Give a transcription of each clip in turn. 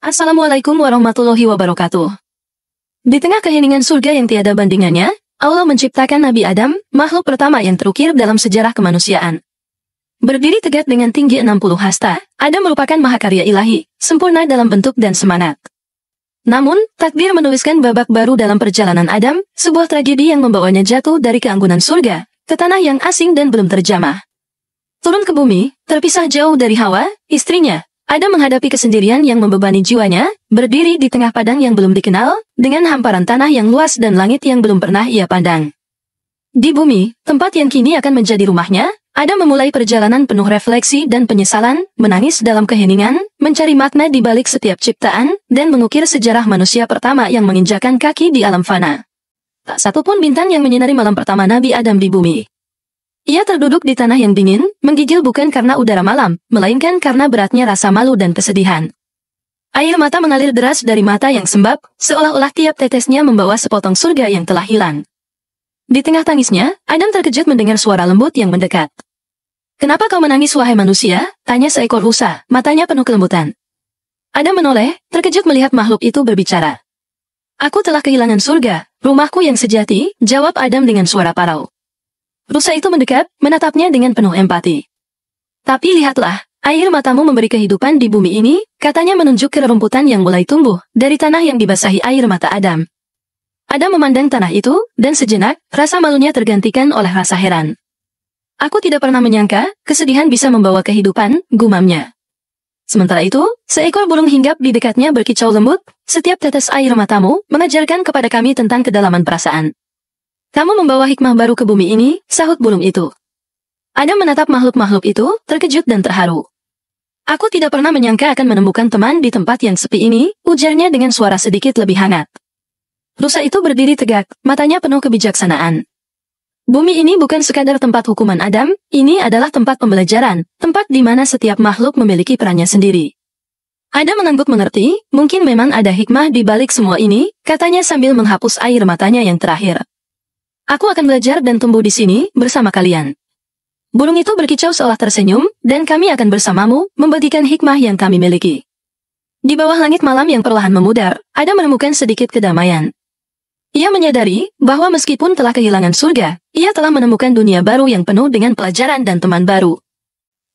Assalamualaikum warahmatullahi wabarakatuh. Di tengah keheningan surga yang tiada bandingannya, Allah menciptakan Nabi Adam, makhluk pertama yang terukir dalam sejarah kemanusiaan. Berdiri tegak dengan tinggi 60 hasta, Adam merupakan mahakarya ilahi, sempurna dalam bentuk dan semangat. Namun, takdir menuliskan babak baru dalam perjalanan Adam, sebuah tragedi yang membawanya jatuh dari keanggunan surga, ke tanah yang asing dan belum terjamah. Turun ke bumi, terpisah jauh dari Hawa, istrinya. Adam menghadapi kesendirian yang membebani jiwanya, berdiri di tengah padang yang belum dikenal, dengan hamparan tanah yang luas dan langit yang belum pernah ia pandang. Di bumi, tempat yang kini akan menjadi rumahnya, Adam memulai perjalanan penuh refleksi dan penyesalan, menangis dalam keheningan, mencari makna di balik setiap ciptaan, dan mengukir sejarah manusia pertama yang menginjakan kaki di alam fana. Tak satu pun bintang yang menyinari malam pertama Nabi Adam di bumi. Ia terduduk di tanah yang dingin, menggigil bukan karena udara malam, melainkan karena beratnya rasa malu dan kesedihan. Air mata mengalir deras dari mata yang sembab, seolah-olah tiap tetesnya membawa sepotong surga yang telah hilang. Di tengah tangisnya, Adam terkejut mendengar suara lembut yang mendekat. "Kenapa kau menangis wahai manusia?" tanya seekor rusa, matanya penuh kelembutan. Adam menoleh, terkejut melihat makhluk itu berbicara. "Aku telah kehilangan surga, rumahku yang sejati," jawab Adam dengan suara parau. Rusa itu mendekat, menatapnya dengan penuh empati. "Tapi lihatlah, air matamu memberi kehidupan di bumi ini," katanya menunjuk ke rerumputan yang mulai tumbuh, dari tanah yang dibasahi air mata Adam. Adam memandang tanah itu, dan sejenak, rasa malunya tergantikan oleh rasa heran. "Aku tidak pernah menyangka, kesedihan bisa membawa kehidupan," gumamnya. Sementara itu, seekor burung hinggap di dekatnya berkicau lembut, "Setiap tetes air matamu, mengajarkan kepada kami tentang kedalaman perasaan. Kamu membawa hikmah baru ke bumi ini," sahut burung itu. Adam menatap makhluk-makhluk itu, terkejut dan terharu. "Aku tidak pernah menyangka akan menemukan teman di tempat yang sepi ini," ujarnya dengan suara sedikit lebih hangat. Rusa itu berdiri tegak, matanya penuh kebijaksanaan. "Bumi ini bukan sekadar tempat hukuman Adam, ini adalah tempat pembelajaran, tempat di mana setiap makhluk memiliki perannya sendiri." Adam mengangguk mengerti, mungkin memang ada hikmah di balik semua ini, katanya sambil menghapus air matanya yang terakhir. "Aku akan belajar dan tumbuh di sini, bersama kalian." Burung itu berkicau seolah tersenyum, "Dan kami akan bersamamu, membagikan hikmah yang kami miliki." Di bawah langit malam yang perlahan memudar, Adam menemukan sedikit kedamaian. Ia menyadari, bahwa meskipun telah kehilangan surga, ia telah menemukan dunia baru yang penuh dengan pelajaran dan teman baru.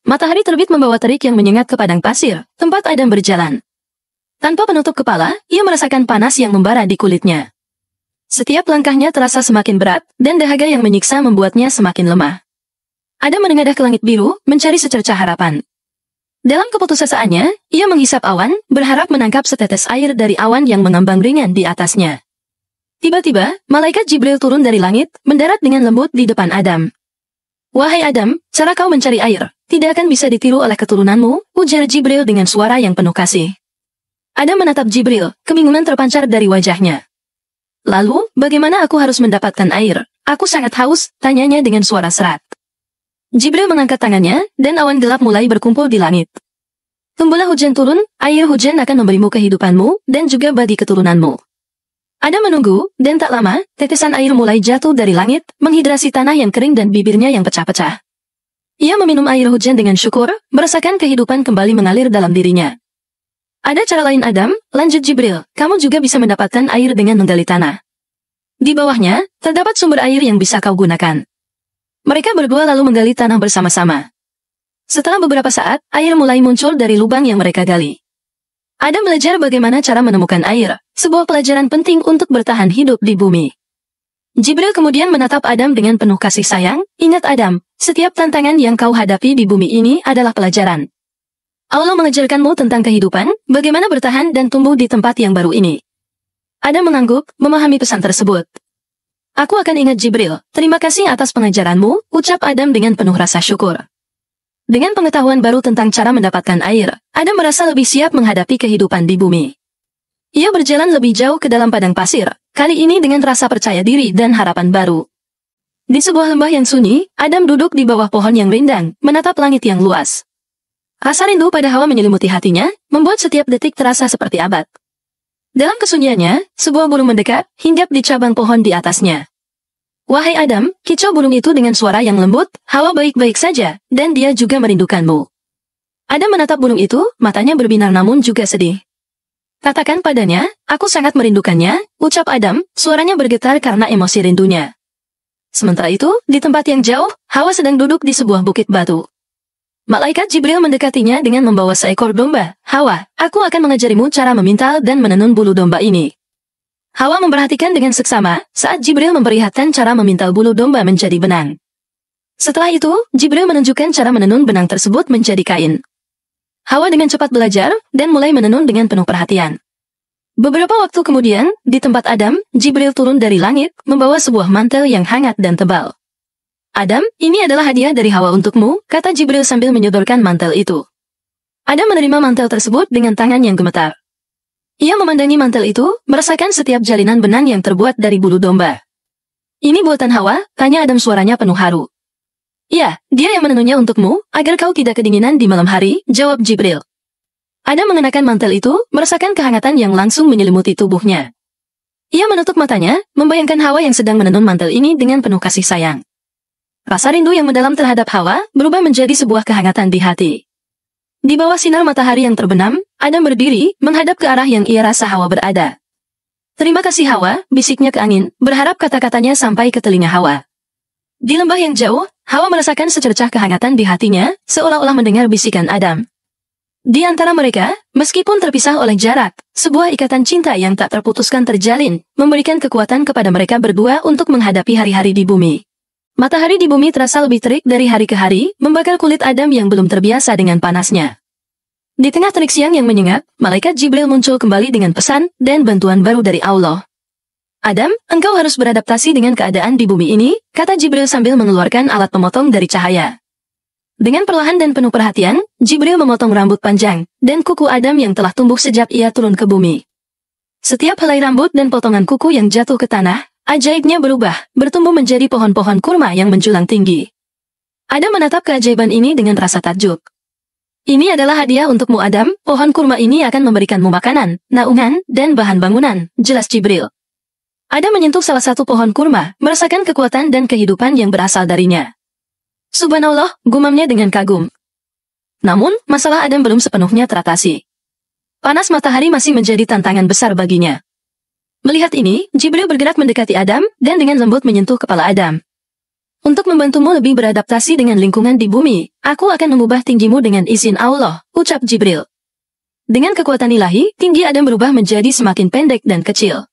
Matahari terbit membawa terik yang menyengat ke padang pasir, tempat Adam berjalan. Tanpa penutup kepala, ia merasakan panas yang membara di kulitnya. Setiap langkahnya terasa semakin berat, dan dahaga yang menyiksa membuatnya semakin lemah. Adam menengadah ke langit biru, mencari secercah harapan. Dalam keputusaasaannya, ia menghisap awan, berharap menangkap setetes air dari awan yang mengambang ringan di atasnya. Tiba-tiba, malaikat Jibril turun dari langit, mendarat dengan lembut di depan Adam. "Wahai Adam, cara kau mencari air, tidak akan bisa ditiru oleh keturunanmu," ujar Jibril dengan suara yang penuh kasih. Adam menatap Jibril, kebingungan terpancar dari wajahnya. "Lalu, bagaimana aku harus mendapatkan air? Aku sangat haus," tanyanya dengan suara serak. Jibril mengangkat tangannya, dan awan gelap mulai berkumpul di langit. "Tunggulah hujan turun, air hujan akan memberimu kehidupanmu, dan juga bagi keturunanmu." Adam menunggu, dan tak lama, tetesan air mulai jatuh dari langit, menghidrasi tanah yang kering dan bibirnya yang pecah-pecah. Ia meminum air hujan dengan syukur, merasakan kehidupan kembali mengalir dalam dirinya. "Ada cara lain Adam," lanjut Jibril, "kamu juga bisa mendapatkan air dengan menggali tanah. Di bawahnya, terdapat sumber air yang bisa kau gunakan." Mereka berdua lalu menggali tanah bersama-sama. Setelah beberapa saat, air mulai muncul dari lubang yang mereka gali. Adam belajar bagaimana cara menemukan air, sebuah pelajaran penting untuk bertahan hidup di bumi. Jibril kemudian menatap Adam dengan penuh kasih sayang, "Ingat Adam, setiap tantangan yang kau hadapi di bumi ini adalah pelajaran. Allah mengajarkanmu tentang kehidupan, bagaimana bertahan dan tumbuh di tempat yang baru ini." Adam mengangguk, memahami pesan tersebut. "Aku akan ingat Jibril, terima kasih atas pengajaranmu," ucap Adam dengan penuh rasa syukur. Dengan pengetahuan baru tentang cara mendapatkan air, Adam merasa lebih siap menghadapi kehidupan di bumi. Ia berjalan lebih jauh ke dalam padang pasir, kali ini dengan rasa percaya diri dan harapan baru. Di sebuah lembah yang sunyi, Adam duduk di bawah pohon yang rindang, menatap langit yang luas. Rasa rindu pada Hawa menyelimuti hatinya, membuat setiap detik terasa seperti abad. Dalam kesunyiannya, sebuah burung mendekat, hinggap di cabang pohon di atasnya. "Wahai Adam," kicau burung itu dengan suara yang lembut, "Hawa baik-baik saja, dan dia juga merindukanmu." Adam menatap burung itu, matanya berbinar namun juga sedih. Katakan padanya, aku sangat merindukannya, ucap Adam, suaranya bergetar karena emosi rindunya. Sementara itu, di tempat yang jauh, Hawa sedang duduk di sebuah bukit batu. Malaikat Jibril mendekatinya dengan membawa seekor domba. Hawa, aku akan mengajarimu cara memintal dan menenun bulu domba ini. Hawa memperhatikan dengan seksama saat Jibril memperlihatkan cara memintal bulu domba menjadi benang. Setelah itu, Jibril menunjukkan cara menenun benang tersebut menjadi kain. Hawa dengan cepat belajar dan mulai menenun dengan penuh perhatian. Beberapa waktu kemudian, di tempat Adam, Jibril turun dari langit, membawa sebuah mantel yang hangat dan tebal. Adam, ini adalah hadiah dari Hawa untukmu, kata Jibril sambil menyodorkan mantel itu. Adam menerima mantel tersebut dengan tangan yang gemetar. Ia memandangi mantel itu, merasakan setiap jalinan benang yang terbuat dari bulu domba. Ini buatan Hawa, tanya Adam suaranya penuh haru. Ya, dia yang menenunnya untukmu, agar kau tidak kedinginan di malam hari, jawab Jibril. Adam mengenakan mantel itu, merasakan kehangatan yang langsung menyelimuti tubuhnya. Ia menutup matanya, membayangkan Hawa yang sedang menenun mantel ini dengan penuh kasih sayang. Rasa rindu yang mendalam terhadap Hawa berubah menjadi sebuah kehangatan di hati. Di bawah sinar matahari yang terbenam, Adam berdiri, menghadap ke arah yang ia rasa Hawa berada. Terima kasih Hawa, bisiknya ke angin, berharap kata-katanya sampai ke telinga Hawa. Di lembah yang jauh, Hawa merasakan secercah kehangatan di hatinya, seolah-olah mendengar bisikan Adam. Di antara mereka, meskipun terpisah oleh jarak, sebuah ikatan cinta yang tak terputuskan terjalin, memberikan kekuatan kepada mereka berdua untuk menghadapi hari-hari di bumi. Matahari di bumi terasa lebih terik dari hari ke hari, membakar kulit Adam yang belum terbiasa dengan panasnya. Di tengah terik siang yang menyengat, malaikat Jibril muncul kembali dengan pesan dan bantuan baru dari Allah. Adam, engkau harus beradaptasi dengan keadaan di bumi ini, kata Jibril sambil mengeluarkan alat pemotong dari cahaya. Dengan perlahan dan penuh perhatian, Jibril memotong rambut panjang dan kuku Adam yang telah tumbuh sejak ia turun ke bumi. Setiap helai rambut dan potongan kuku yang jatuh ke tanah, ajaibnya berubah, bertumbuh menjadi pohon-pohon kurma yang menjulang tinggi. Adam menatap keajaiban ini dengan rasa takjub. Ini adalah hadiah untukmu Adam, pohon kurma ini akan memberikanmu makanan, naungan, dan bahan bangunan, jelas Jibril. Adam menyentuh salah satu pohon kurma, merasakan kekuatan dan kehidupan yang berasal darinya. Subhanallah, gumamnya dengan kagum. Namun, masalah Adam belum sepenuhnya teratasi. Panas matahari masih menjadi tantangan besar baginya. Melihat ini, Jibril bergerak mendekati Adam, dan dengan lembut menyentuh kepala Adam. Untuk membantumu lebih beradaptasi dengan lingkungan di bumi, aku akan mengubah tinggimu dengan izin Allah, ucap Jibril. Dengan kekuatan ilahi, tinggi Adam berubah menjadi semakin pendek dan kecil.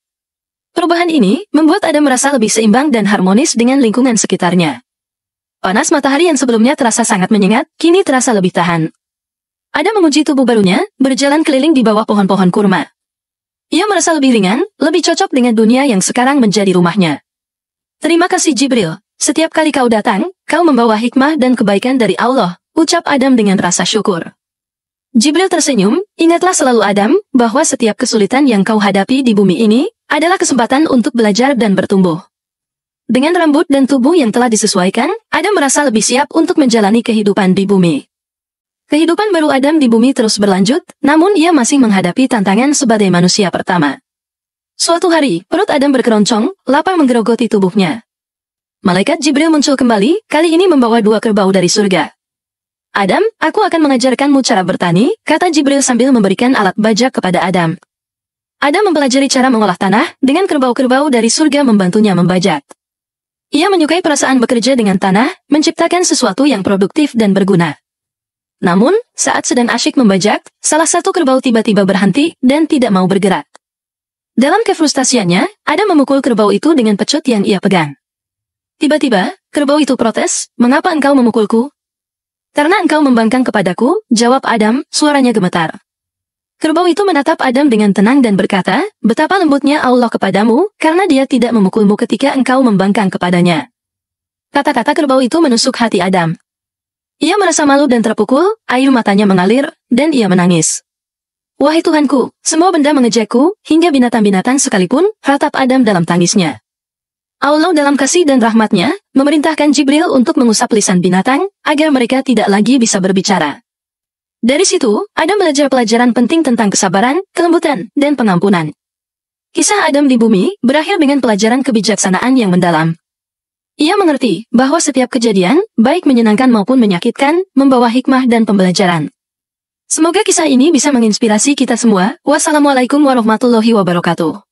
Perubahan ini, membuat Adam merasa lebih seimbang dan harmonis dengan lingkungan sekitarnya. Panas matahari yang sebelumnya terasa sangat menyengat, kini terasa lebih tahan. Adam memuji tubuh barunya, berjalan keliling di bawah pohon-pohon kurma. Ia merasa lebih ringan, lebih cocok dengan dunia yang sekarang menjadi rumahnya. Terima kasih Jibril, setiap kali kau datang, kau membawa hikmah dan kebaikan dari Allah, ucap Adam dengan rasa syukur. Jibril tersenyum, ingatlah selalu Adam, bahwa setiap kesulitan yang kau hadapi di bumi ini, adalah kesempatan untuk belajar dan bertumbuh. Dengan rambut dan tubuh yang telah disesuaikan, Adam merasa lebih siap untuk menjalani kehidupan di bumi. Kehidupan baru Adam di bumi terus berlanjut, namun ia masih menghadapi tantangan sebagai manusia pertama. Suatu hari, perut Adam berkeroncong, lapar menggerogoti tubuhnya. Malaikat Jibril muncul kembali, kali ini membawa 2 kerbau dari surga. Adam, aku akan mengajarkanmu cara bertani, kata Jibril sambil memberikan alat bajak kepada Adam. Adam mempelajari cara mengolah tanah, dengan kerbau-kerbau dari surga membantunya membajak. Ia menyukai perasaan bekerja dengan tanah, menciptakan sesuatu yang produktif dan berguna. Namun, saat sedang asyik membajak, salah satu kerbau tiba-tiba berhenti dan tidak mau bergerak. Dalam kefrustasiannya, Adam memukul kerbau itu dengan pecut yang ia pegang. Tiba-tiba, kerbau itu protes, "Mengapa engkau memukulku?" "Karena engkau membangkang kepadaku," jawab Adam, suaranya gemetar. Kerbau itu menatap Adam dengan tenang dan berkata, "Betapa lembutnya Allah kepadamu, karena dia tidak memukulmu ketika engkau membangkang kepadanya." Kata-kata kerbau itu menusuk hati Adam. Ia merasa malu dan terpukul, air matanya mengalir, dan ia menangis. "Wahai Tuhanku, semua benda mengejakku, hingga binatang-binatang sekalipun," ratap Adam dalam tangisnya. Allah dalam kasih dan rahmatnya, memerintahkan Jibril untuk mengusap lisan binatang, agar mereka tidak lagi bisa berbicara. Dari situ, Adam belajar pelajaran penting tentang kesabaran, kelembutan, dan pengampunan. Kisah Adam di bumi berakhir dengan pelajaran kebijaksanaan yang mendalam. Ia mengerti bahwa setiap kejadian, baik menyenangkan maupun menyakitkan, membawa hikmah dan pembelajaran. Semoga kisah ini bisa menginspirasi kita semua. Wassalamualaikum warahmatullahi wabarakatuh.